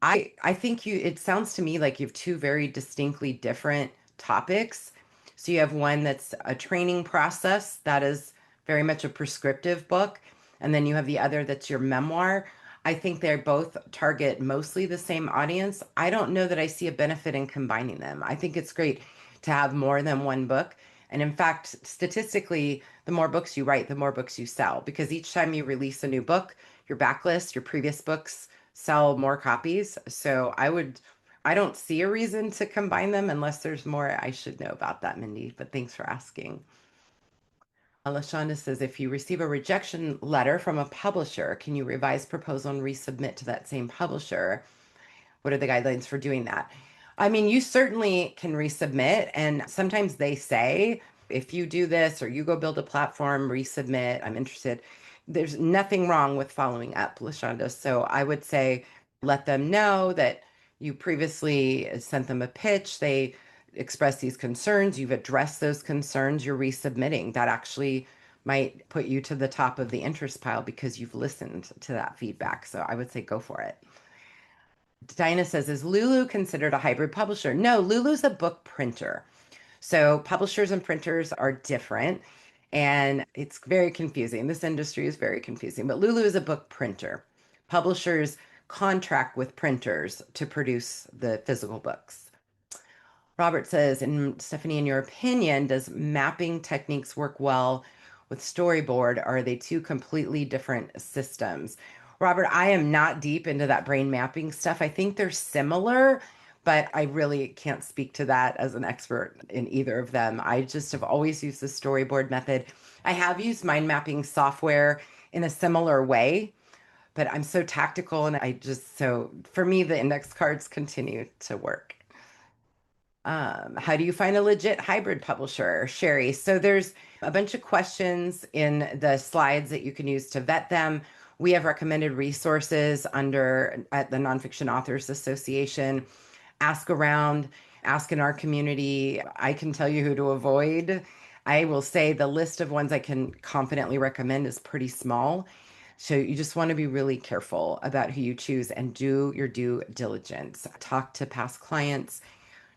I think it sounds to me like you have two very distinctly different topics. So you have one that's a training process that is very much a prescriptive book, and then you have the other that's your memoir. I think they both target mostly the same audience. I don't know that I see a benefit in combining them. I think it's great to have more than one book. And in fact, statistically, the more books you write, the more books you sell, because each time you release a new book, your backlist, your previous books sell more copies. So I don't see a reason to combine them unless there's more I should know about that, Mindy. But thanks for asking. LaShonda says, if you receive a rejection letter from a publisher, can you revise proposal and resubmit to that same publisher? What are the guidelines for doing that? I mean, you certainly can resubmit, and sometimes they say, if you do this or you go build a platform, resubmit, I'm interested. There's nothing wrong with following up, LaShonda. So I would say let them know that you previously sent them a pitch. They express these concerns. You've addressed those concerns. You're resubmitting. That actually might put you to the top of the interest pile because you've listened to that feedback. So I would say go for it. Dinah says, is Lulu considered a hybrid publisher? No, Lulu's a book printer. So publishers and printers are different, and it's very confusing. This industry is very confusing, but Lulu is a book printer. Publishers contract with printers to produce the physical books. Robert says, and Stephanie, in your opinion, does mapping techniques work well with storyboard? Or are they two completely different systems? Robert, I am not deep into that brain mapping stuff. I think they're similar, but I really can't speak to that as an expert in either of them. I just have always used the storyboard method. I have used mind mapping software in a similar way, but I'm so tactical and so for me, the index cards continue to work. How do you find a legit hybrid publisher, Sherry? So there's a bunch of questions in the slides that you can use to vet them. We have recommended resources under at the Nonfiction Authors Association. Ask around, ask in our community. I can tell you who to avoid. I will say the list of ones I can confidently recommend is pretty small. So you just want to be really careful about who you choose and do your due diligence. Talk to past clients.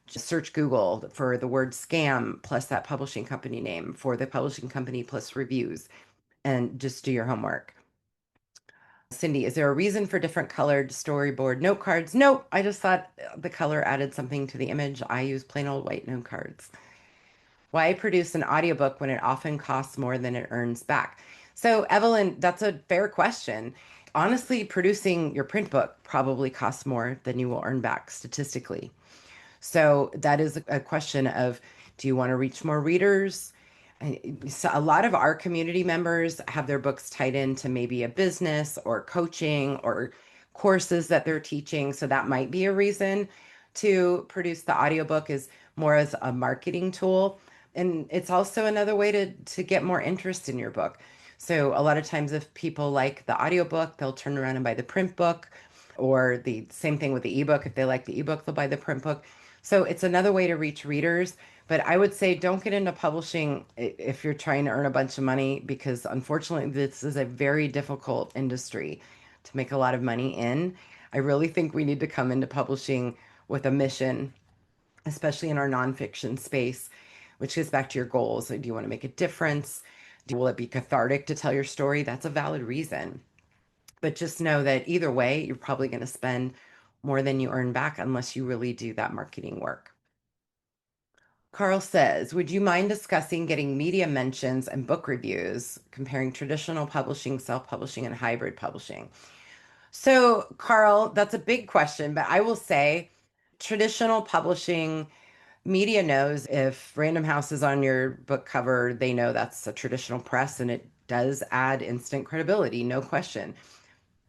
Just search Google for the word scam plus that publishing company name for the publishing company plus reviews and just do your homework. Cindy, is there a reason for different colored storyboard note cards? Nope. I just thought the color added something to the image. I use plain old white note cards. Why produce an audiobook when it often costs more than it earns back? So, Evelyn, that's a fair question. Honestly, producing your print book probably costs more than you will earn back statistically. So that is a question of, do you want to reach more readers? So a lot of our community members have their books tied into maybe a business or coaching or courses that they're teaching. So that might be a reason to produce the audiobook is more as a marketing tool. And it's also another way to get more interest in your book. So a lot of times if people like the audiobook, they'll turn around and buy the print book, or the same thing with the ebook. If they like the ebook, they'll buy the print book. So it's another way to reach readers. But I would say don't get into publishing if you're trying to earn a bunch of money, because unfortunately, this is a very difficult industry to make a lot of money in. I really think we need to come into publishing with a mission, especially in our nonfiction space, which gets back to your goals. Do you want to make a difference? Will it be cathartic to tell your story? That's a valid reason. But just know that either way, you're probably going to spend more than you earn back unless you really do that marketing work. Carl says, would you mind discussing getting media mentions and book reviews, comparing traditional publishing, self-publishing, and hybrid publishing? So, Carl, that's a big question, but I will say traditional publishing media knows if Random House is on your book cover, they know that's a traditional press and it does add instant credibility, no question.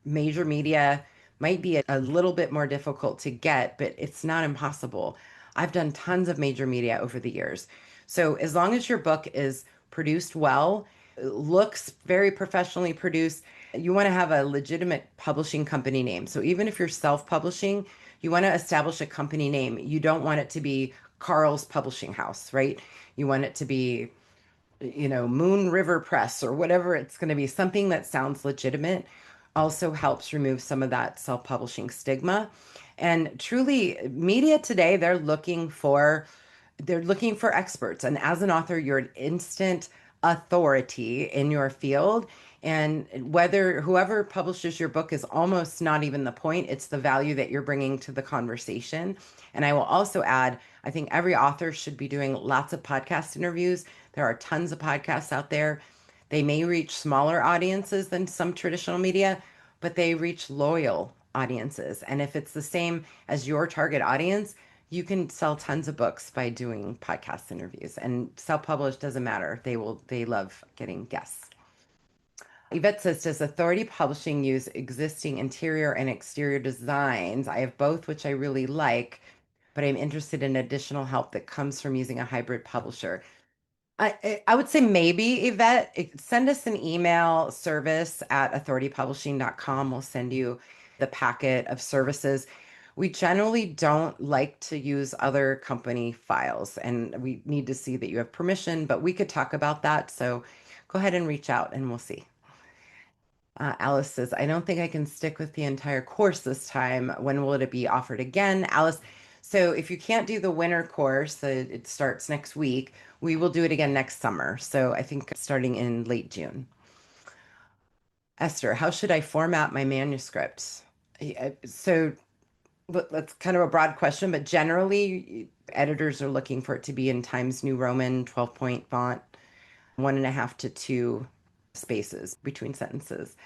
Major media might be a little bit more difficult to get, but it's not impossible. I've done tons of major media over the years. So as long as your book is produced well, looks very professionally produced, you want to have a legitimate publishing company name. So even if you're self-publishing, you want to establish a company name. You don't want it to be Carl's Publishing House, right? You want it to be Moon River Press or whatever it's going to be, something that sounds legitimate also helps remove some of that self-publishing stigma. And truly, media today, they're looking for experts. And as an author, you're an instant authority in your field. And whether whoever publishes your book is almost not even the point, it's the value that you're bringing to the conversation. And I will also add, I think every author should be doing lots of podcast interviews. There are tons of podcasts out there. They may reach smaller audiences than some traditional media, but they reach loyal audiences. And if it's the same as your target audience, you can sell tons of books by doing podcast interviews, and self-published doesn't matter. They love getting guests. Yvette says, does Authority Publishing use existing interior and exterior designs? I have both, which I really like, but I'm interested in additional help that comes from using a hybrid publisher. I would say maybe, Yvette, send us an email, service@authoritypublishing.com. We'll send you the packet of services. We generally don't like to use other company files, and we need to see that you have permission, but we could talk about that. So go ahead and reach out and we'll see. Alice says, I don't think I can stick with the entire course this time. When will it be offered again? Alice, so if you can't do the winter course, it starts next week, we will do it again next summer. So I think starting in late June. Esther, how should I format my manuscripts? So that's kind of a broad question, but generally, editors are looking for it to be in Times New Roman, 12-point font, 1.5 to 2 spaces between sentences.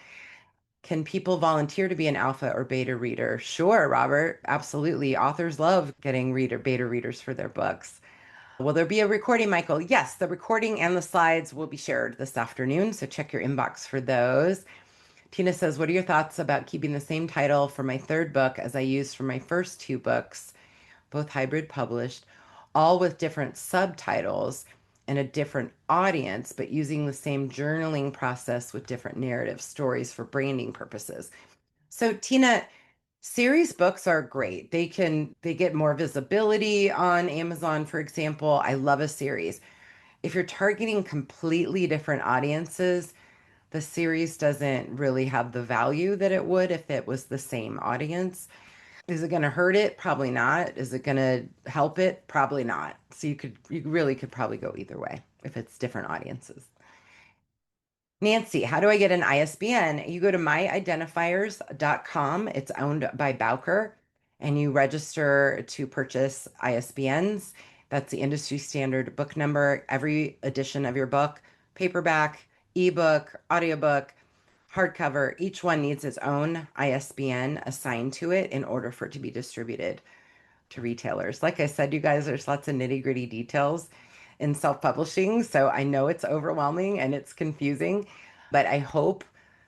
Can people volunteer to be an alpha or beta reader? Sure, Robert. Absolutely. Authors love getting beta readers for their books. Will there be a recording, Michael? Yes, the recording and the slides will be shared this afternoon, so check your inbox for those. Tina says, what are your thoughts about keeping the same title for my third book as I used for my first two books, both hybrid published, all with different subtitles and a different audience, but using the same journaling process with different narrative stories for branding purposes? So, Tina, series books are great. They get more visibility on Amazon, for example. I love a series. If you're targeting completely different audiences, the series doesn't really have the value that it would if it was the same audience. Is it going to hurt it? Probably not. Is it going to help it? Probably not. So you really could probably go either way if it's different audiences. Nancy, how do I get an ISBN? You go to myidentifiers.com. It's owned by Bowker, and you register to purchase ISBNs. That's the industry standard book number. Every edition of your book, paperback, ebook, audiobook, hardcover, each one needs its own ISBN assigned to it in order for it to be distributed to retailers. Like I said, you guys, there's lots of nitty-gritty details in self-publishing, so I know it's overwhelming and it's confusing, but I hope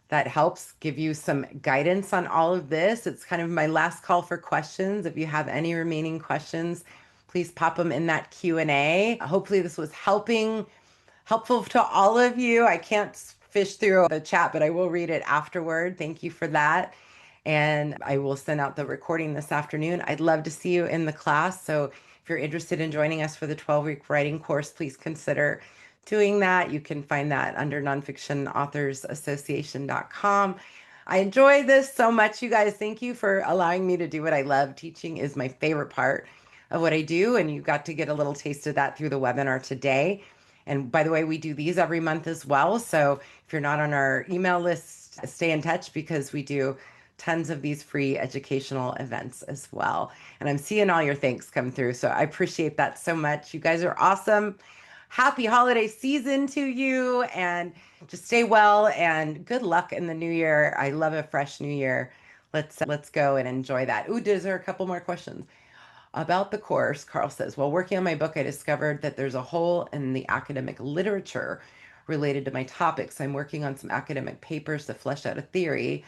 that helps give you some guidance on all of this. It's kind of my last call for questions. If you have any remaining questions, please pop them in that Q&A. Hopefully this was helpful to all of you. I can't fish through the chat, but I will read it afterward. Thank you for that. And I will send out the recording this afternoon. I'd love to see you in the class. So if you're interested in joining us for the 12-week writing course, please consider doing that. You can find that under nonfictionauthorsAssociation.com. I enjoy this so much, you guys. Thank you for allowing me to do what I love. Teaching is my favorite part of what I do, and you got to get a little taste of that through the webinar today. And by the way, we do these every month as well. So if you're not on our email list, stay in touch because we do tons of these free educational events as well. And I'm seeing all your thanks come through. So I appreciate that so much. You guys are awesome. Happy holiday season to you, and just stay well and good luck in the new year. I love a fresh new year. Let's go and enjoy that. Ooh, is there a couple more questions? About the course, Carl says, while working on my book, I discovered that there's a hole in the academic literature related to my topics. I'm working on some academic papers to flesh out a theory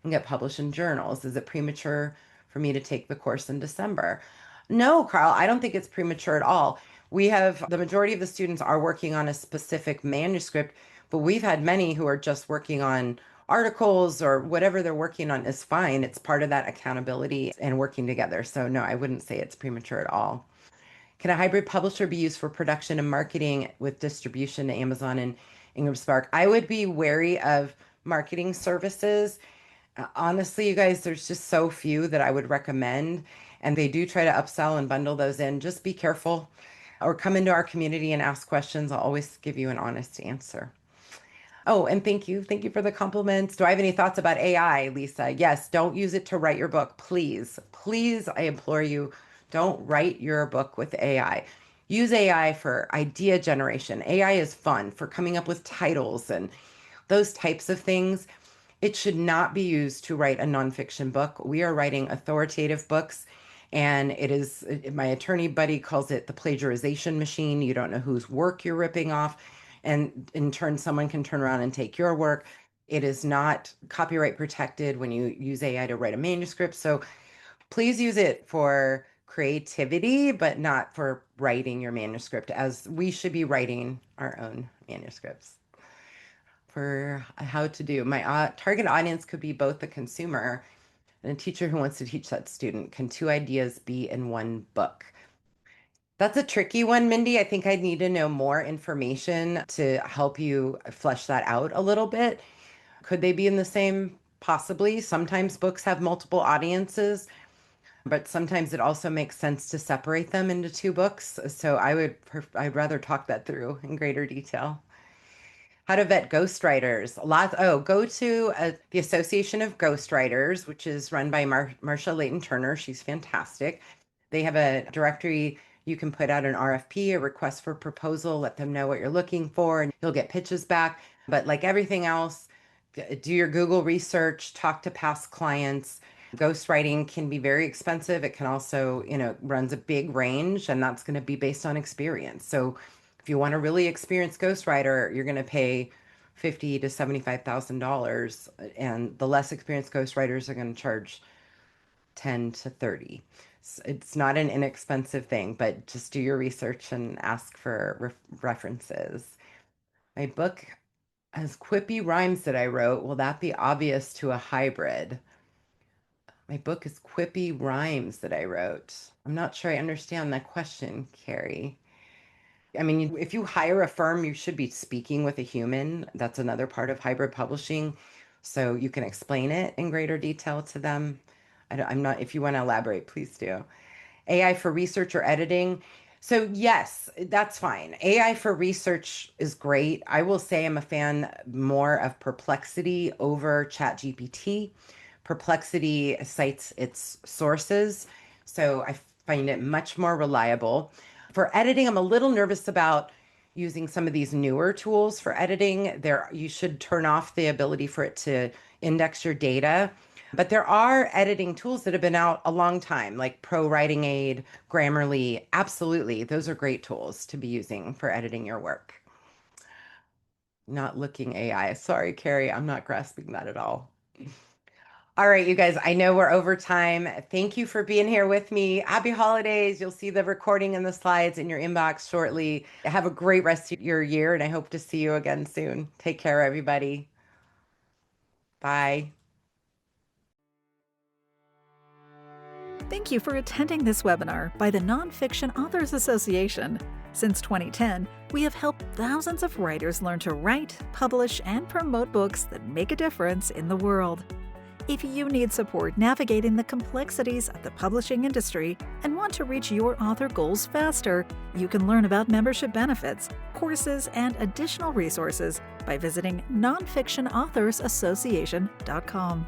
and get published in journals. Is it premature for me to take the course in December? No, Carl, I don't think it's premature at all. We have the majority of the students are working on a specific manuscript, but we've had many who are just working on articles or whatever they're working on is fine. It's part of that accountability and working together. So no, I wouldn't say it's premature at all. Can a hybrid publisher be used for production and marketing with distribution to Amazon and Ingram Spark? I would be wary of marketing services. Honestly, you guys, there's just so few that I would recommend. And they do try to upsell and bundle those in. Just be careful or come into our community and ask questions. I'll always give you an honest answer. Oh, and thank you. Thank you for the compliments. Do I have any thoughts about AI, Lisa? Yes, don't use it to write your book. Please, please, I implore you, don't write your book with AI. Use AI for idea generation. AI is fun for coming up with titles and those types of things. It should not be used to write a nonfiction book. We are writing authoritative books, and it is, my attorney buddy calls it the plagiarization machine. You don't know whose work you're ripping off. And in turn, someone can turn around and take your work. It is not copyright protected when you use AI to write a manuscript. So please use it for creativity, but not for writing your manuscript, as we should be writing our own manuscripts. For how to do. My target audience could be both the consumer and a teacher who wants to teach that student. Can two ideas be in one book? That's a tricky one, Mindy. I think I'd need to know more information to help you flesh that out a little bit. Could they be in the same? Possibly. Sometimes books have multiple audiences, but sometimes it also makes sense to separate them into two books. So I'd rather talk that through in greater detail. How to vet ghostwriters. Lots. Oh, go to the Association of Ghostwriters, which is run by Marsha Layton Turner. She's fantastic. They have a directory. You can put out an RFP, a request for proposal, let them know what you're looking for, and you'll get pitches back. But like everything else, do your Google research, talk to past clients. Ghostwriting can be very expensive. It can also, runs a big range, and that's going to be based on experience. So if you want a really experienced ghostwriter, you're going to pay $50,000 to $75,000, and the less experienced ghostwriters are going to charge 10 to 30. It's not an inexpensive thing, but just do your research and ask for references. My book has quippy rhymes that I wrote. Will that be obvious to a hybrid? My book is quippy rhymes that I wrote. I'm not sure I understand that question, Carrie. I mean, if you hire a firm, you should be speaking with a human. That's another part of hybrid publishing. So you can explain it in greater detail to them. I'm not, if you want to elaborate, please do. AI for research or editing. So yes, that's fine. AI for research is great. I will say I'm a fan more of Perplexity over ChatGPT. Perplexity cites its sources, so I find it much more reliable. For editing, I'm a little nervous about using some of these newer tools for editing. You should turn off the ability for it to index your data. But there are editing tools that have been out a long time, like Pro Writing Aid, Grammarly. Absolutely. Those are great tools to be using for editing your work. Not looking AI. Sorry, Carrie, I'm not grasping that at all. All right, you guys, I know we're over time. Thank you for being here with me. Happy holidays. You'll see the recording and the slides in your inbox shortly. Have a great rest of your year, and I hope to see you again soon. Take care, everybody. Bye. Thank you for attending this webinar by the Nonfiction Authors Association. Since 2010, we have helped thousands of writers learn to write, publish, and promote books that make a difference in the world. If you need support navigating the complexities of the publishing industry and want to reach your author goals faster, you can learn about membership benefits, courses, and additional resources by visiting nonfictionauthorsassociation.com.